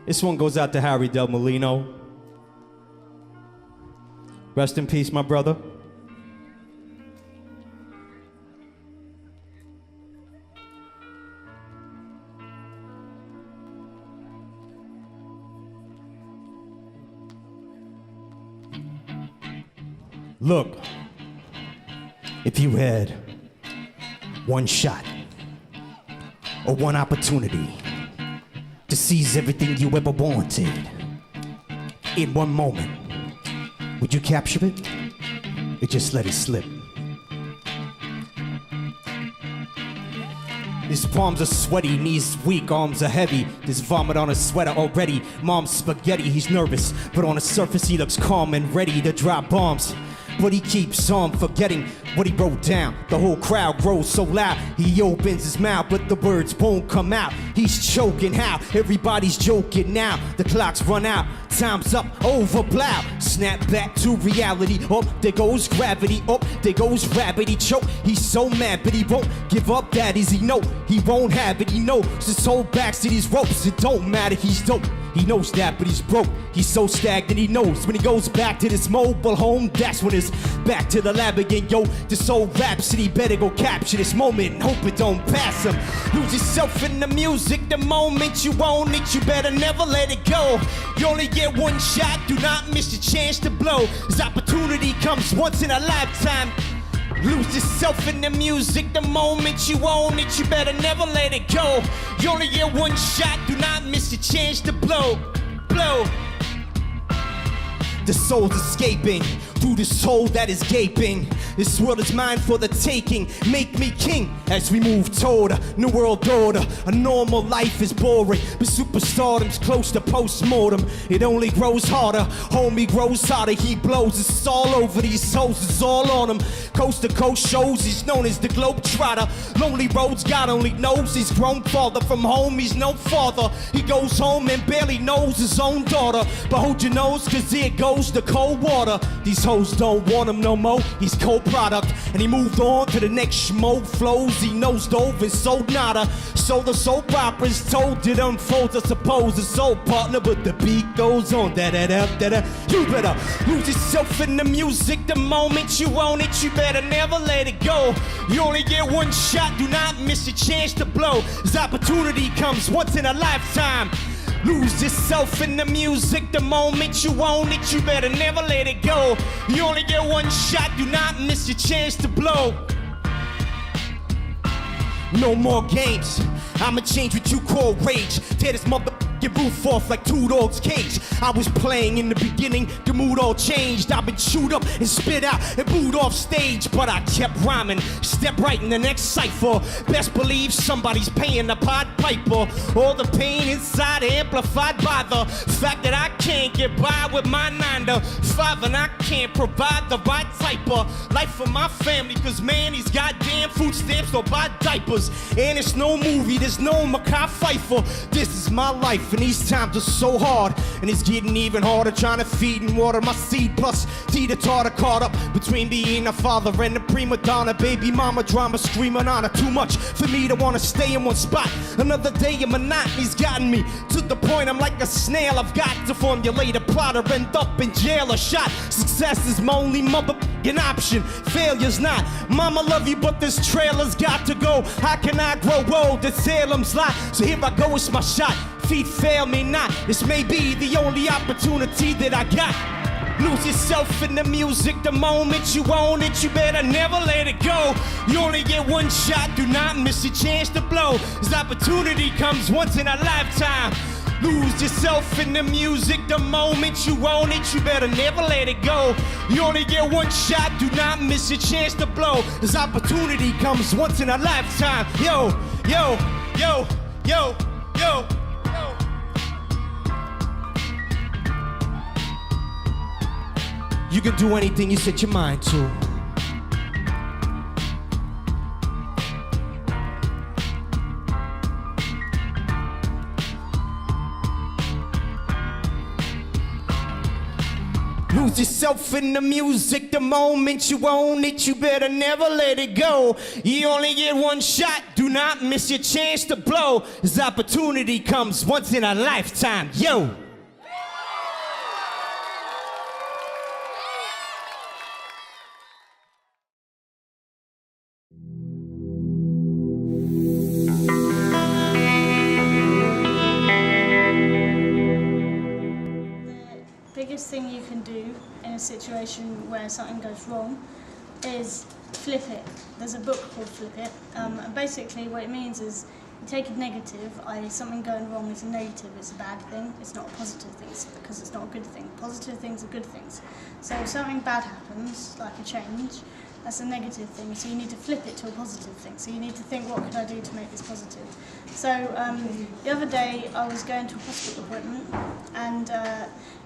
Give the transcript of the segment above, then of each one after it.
This one goes out to Harry Del Molino. Rest in peace, my brother. Look, if you had one shot or one opportunity to seize everything you ever wanted in one moment, would you capture it or just let it slip? His palms are sweaty, knees weak, arms are heavy. There's vomit on his sweater already. Mom's spaghetti, he's nervous, but on the surface he looks calm and ready to drop bombs. But he keeps on forgetting what he wrote down. The whole crowd grows so loud, he opens his mouth, but the words won't come out. He's choking how? Everybody's joking now. The clock's run out, time's up, over, blow. Snap back to reality, oh, there goes gravity, oh, there goes rabbit, he choke. He's so mad, but he won't give up that easy, no. He won't have it, he knows his whole back's to these ropes. It don't matter, he's dope. He knows that, but he's broke. He's so stagnant, he knows when he goes back to this mobile home, that's when it's back to the lab again. Yo, this old rhapsody better go capture this moment and hope it don't pass him. Lose yourself in the music, the moment you own it, you better never let it go. You only get one shot, do not miss your chance to blow. This opportunity comes once in a lifetime. Lose yourself in the music, the moment you own it, you better never let it go. You only get one shot, do not miss your chance to blow, blow. The soul's escaping through the soul that is gaping. This world is mine for the taking. Make me king as we move toward a new world order. A normal life is boring, but superstardom's close to post-mortem. It only grows harder, homie grows harder. He blows, it's all over these hoes, it's all on him. Coast to coast shows, he's known as the Globetrotter. Lonely roads, God only knows he's grown farther from home, he's no father. He goes home and barely knows his own daughter. But hold your nose, cause here goes the cold water. These hoes don't want him no more, he's cold product. And he moved on to the next schmo flows. He nosed over and sold nada. So the soap opera's told it unfolds, I suppose it's old partner, but the beat goes on. Da-da-da-da-da. You better lose yourself in the music, the moment you own it, you better never let it go. You only get one shot, do not miss your chance to blow. This opportunity comes once in a lifetime. Lose yourself in the music, the moment you own it, you better never let it go. You only get one shot, do not miss your chance to blow. No more games, I'ma change what you call rage. Tear this motherfucking roof off like two dogs' cage. I was playing in the beginning, the mood all changed. I've been chewed up and spit out and booed off stage, but I kept rhyming, step right in the next cipher. Best believe somebody's paying the Pied Piper. All the pain inside amplified by the fact that I can't get by with my 9 to 5, and I can't provide the right type of life for my family, cause man, these goddamn food stamps don't buy diapers. And it's no movie, there's no Mackay Pfeiffer. This is my life and these times are so hard, and it's getting even harder trying to feed and water my seed. Plus Tita Tartar caught up between being a father and a prima donna. Baby mama drama screaming on her. Too much for me to want to stay in one spot. Another day of monotony's gotten me to the point I'm like a snail. I've got to formulate a plot or end up in jail or shot. Success is my only motherfucking option, failure's not. Mama love you but this trailer's got to go. How can I grow old? It's Salem's lot. So here I go, it's my shot. Feet fail me not. This may be the only opportunity that I got. Lose yourself in the music, the moment you own it, you better never let it go. You only get one shot, do not miss your chance to blow. This opportunity comes once in a lifetime. Lose yourself in the music, the moment you own it, you better never let it go. You only get one shot, do not miss your chance to blow. This opportunity comes once in a lifetime. Yo, yo, yo, yo, yo. You can do anything you set your mind to. Lose yourself in the music. The moment you own it, you better never let it go. You only get one shot. Do not miss your chance to blow. This opportunity comes once in a lifetime. Yo. Biggest thing you can do in a situation where something goes wrong is flip it. There's a book called Flip It, and basically what it means is you take a negative, i.e. something going wrong is a negative, it's a bad thing, it's not a positive thing because it's not a good thing. Positive things are good things. So if something bad happens, like a change, that's a negative thing, so you need to flip it to a positive thing. So you need to think, what could I do to make this positive? So the other day I was going to a hospital appointment and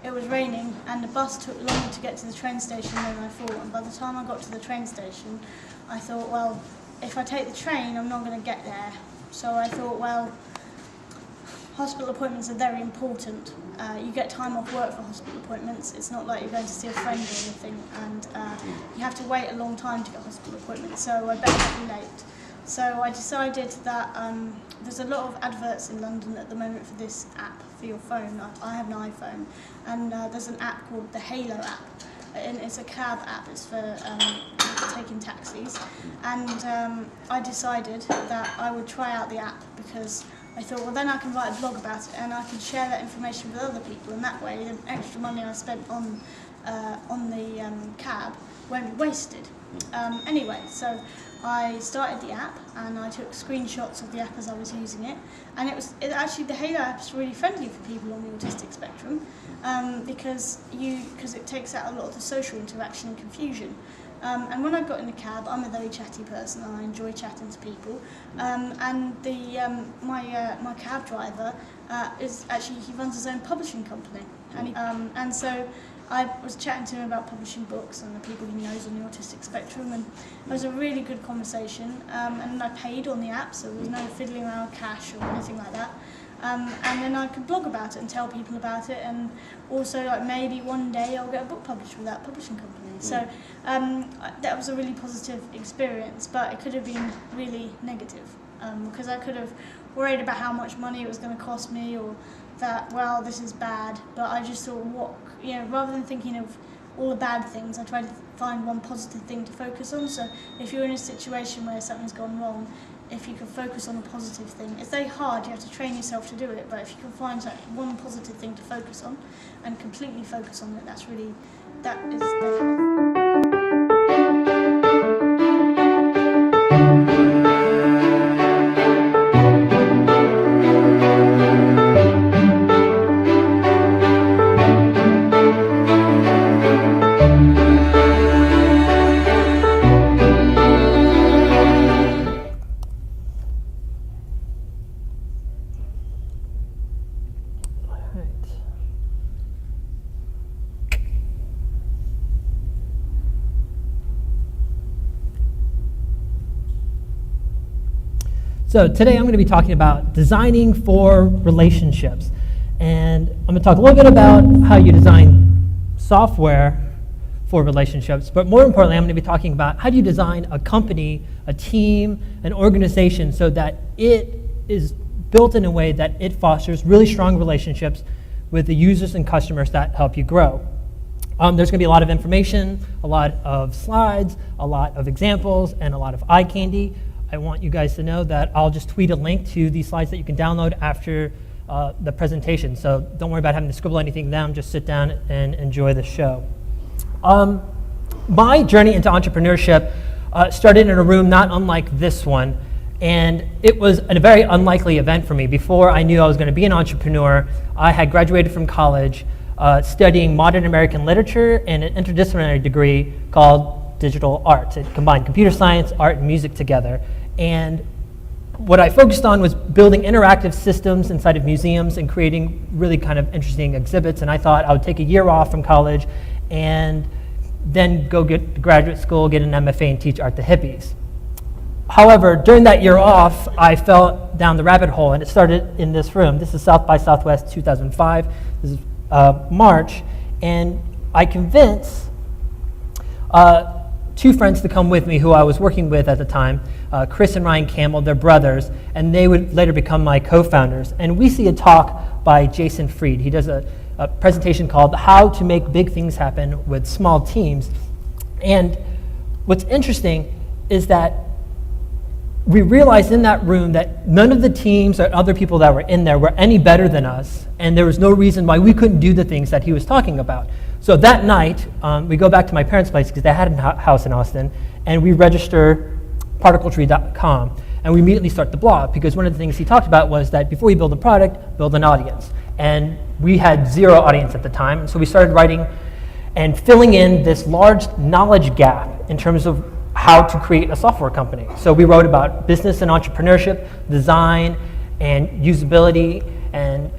it was raining and the bus took longer to get to the train station than I thought, and by the time I got to the train station I thought, well, if I take the train I'm not going to get there. So I thought, well, hospital appointments are very important. You get time off work for hospital appointments. It's not like you're going to see a friend or anything, and you have to wait a long time to get a hospital appointments, so I better not be late. So I decided that there's a lot of adverts in London at the moment for this app for your phone. I have an iPhone, and there's an app called the Halo app, and it's a cab app. It's for taking taxis, and I decided that I would try out the app because I thought, well, then I can write a blog about it and I can share that information with other people, and that way the extra money I spent on the cab won't be wasted. Anyway, so I started the app and I took screenshots of the app as I was using it, and actually the Halo app is really friendly for people on the autistic spectrum because it takes out a lot of the social interaction and confusion. And when I got in the cab, I'm a very chatty person and I enjoy chatting to people. And my cab driver he runs his own publishing company, and so I was chatting to him about publishing books and the people he knows on the autistic spectrum, and it was a really good conversation. And I paid on the app, so there was no fiddling around with cash or anything like that. And then I could blog about it and tell people about it, and also like maybe one day I'll get a book published with that publishing company. So that was a really positive experience, but it could have been really negative because I could have worried about how much money it was going to cost me, or that, well, this is bad. But I just thought, rather than thinking of all the bad things, I tried to find one positive thing to focus on. So if you're in a situation where something's gone wrong, if you can focus on a positive thing, it's very hard, you have to train yourself to do it, but if you can find one positive thing to focus on and completely focus on it, that is very So today I'm going to be talking about designing for relationships. And I'm going to talk a little bit about how you design software for relationships, but more importantly, I'm going to be talking about how do you design a company, a team, an organization so that it is built in a way that it fosters really strong relationships with the users and customers that help you grow. There's going to be a lot of information, a lot of slides, a lot of examples, and a lot of eye candy. I want you guys to know that I'll just tweet a link to these slides that you can download after the presentation. So don't worry about having to scribble anything down, just sit down and enjoy the show. My journey into entrepreneurship started in a room not unlike this one, and it was a very unlikely event for me. Before I knew I was going to be an entrepreneur, I had graduated from college studying modern American literature and an interdisciplinary degree called digital arts. It combined computer science, art, and music together. And what I focused on was building interactive systems inside of museums and creating really kind of interesting exhibits. And I thought I would take a year off from college and then go get to graduate school, get an MFA, and teach art to hippies. However, during that year off, I fell down the rabbit hole, and it started in this room. This is South by Southwest 2005. This is March, and I convinced two friends to come with me who I was working with at the time, Chris and Ryan Campbell, they're brothers, and they would later become my co-founders. And we see a talk by Jason Fried. He does a presentation called How to Make Big Things Happen with Small Teams. And what's interesting is that we realized in that room that none of the teams or other people that were in there were any better than us, and there was no reason why we couldn't do the things that he was talking about. So that night, we go back to my parents' place because they had a house in Austin, and we register particletree.com, and we immediately start the blog because one of the things he talked about was that before you build a product, build an audience. And we had zero audience at the time, and so we started writing and filling in this large knowledge gap in terms of how to create a software company. So we wrote about business and entrepreneurship, design and usability, and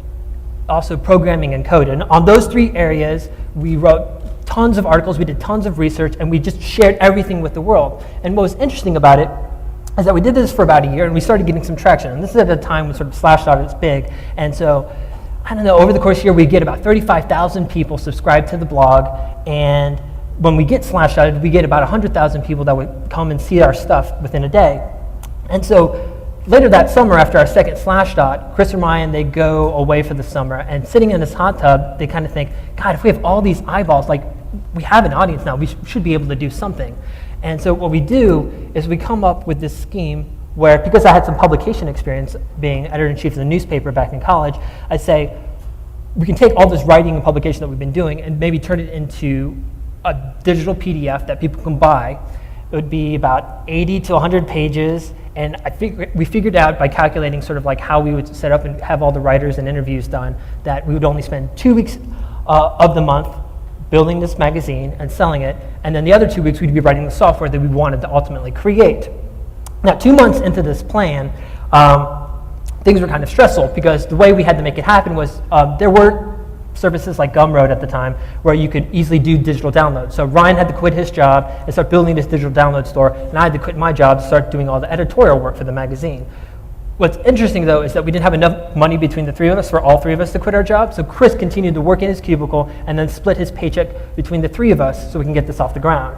also programming and code. And on those three areas, we wrote tons of articles, we did tons of research, and we just shared everything with the world. And what was interesting about it is that we did this for about a year, and we started getting some traction. And this is at a time when sort of Slashdot is big. And so, I don't know, over the course of the year, we get about 35,000 people subscribed to the blog, and when we get Slashdot, we get about 100,000 people that would come and see our stuff within a day. And so later that summer, after our second Slashdot, Chris and Ryan, they go away for the summer, and sitting in this hot tub, they kind of think, God, if we have all these eyeballs, like we have an audience now, we should be able to do something. And so what we do is we come up with this scheme where, because I had some publication experience being editor-in-chief of the newspaper back in college, I say, we can take all this writing and publication that we've been doing and maybe turn it into a digital PDF that people can buy. It would be about 80 to 100 pages, and we figured out by calculating sort of like how we would set up and have all the writers and interviews done that we would only spend 2 weeks of the month building this magazine and selling it, and then the other 2 weeks we'd be writing the software that we wanted to ultimately create. Now, 2 months into this plan, things were kind of stressful because the way we had to make it happen was there were services like Gumroad at the time where you could easily do digital downloads. So Ryan had to quit his job and start building this digital download store, and I had to quit my job to start doing all the editorial work for the magazine. What's interesting though is that we didn't have enough money between the three of us for all three of us to quit our jobs, so Chris continued to work in his cubicle and then split his paycheck between the three of us so we can get this off the ground.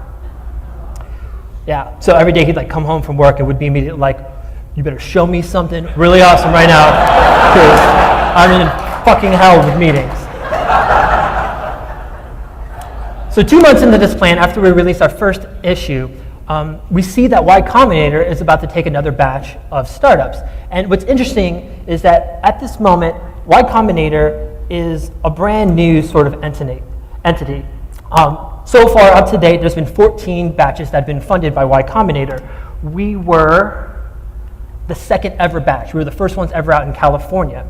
Yeah, so every day he'd like come home from work and would be immediately like, you better show me something really awesome right now, because I'm in fucking hell with meetings. So 2 months into this plan, after we released our first issue, we see that Y Combinator is about to take another batch of startups. And what's interesting is that at this moment, Y Combinator is a brand new sort of entity. So far, up to date, there's been 14 batches that have been funded by Y Combinator. We were the second ever batch. We were the first ones ever out in California.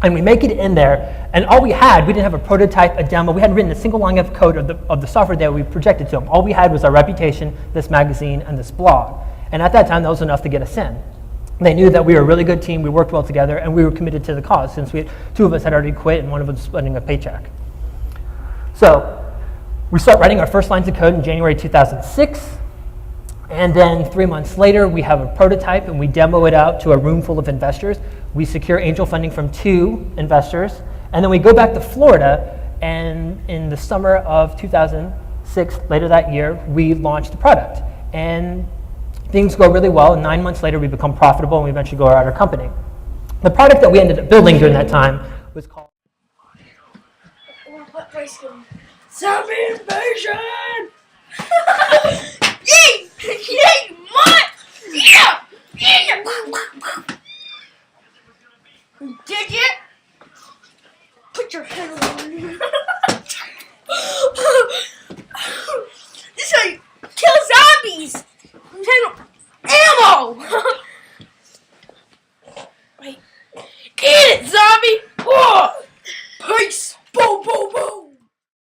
And we make it in there, and all we didn't have a prototype, a demo, we hadn't written a single line of code of the software that we projected to them. All we had was our reputation, this magazine, and this blog. And at that time, that was enough to get us in. They knew that we were a really good team, we worked well together, and we were committed to the cause, since two of us had already quit and one of us was splitting a paycheck. So we start writing our first lines of code in January 2006, and then 3 months later, we have a prototype and we demo it out to a room full of investors. We secure angel funding from 2 investors, and then we go back to Florida, and in the summer of 2006, later that year, we launched the product. And things go really well, and 9 months later, we become profitable, and we eventually go out our company. The product that we ended up building during that time was called Zombie Invasion!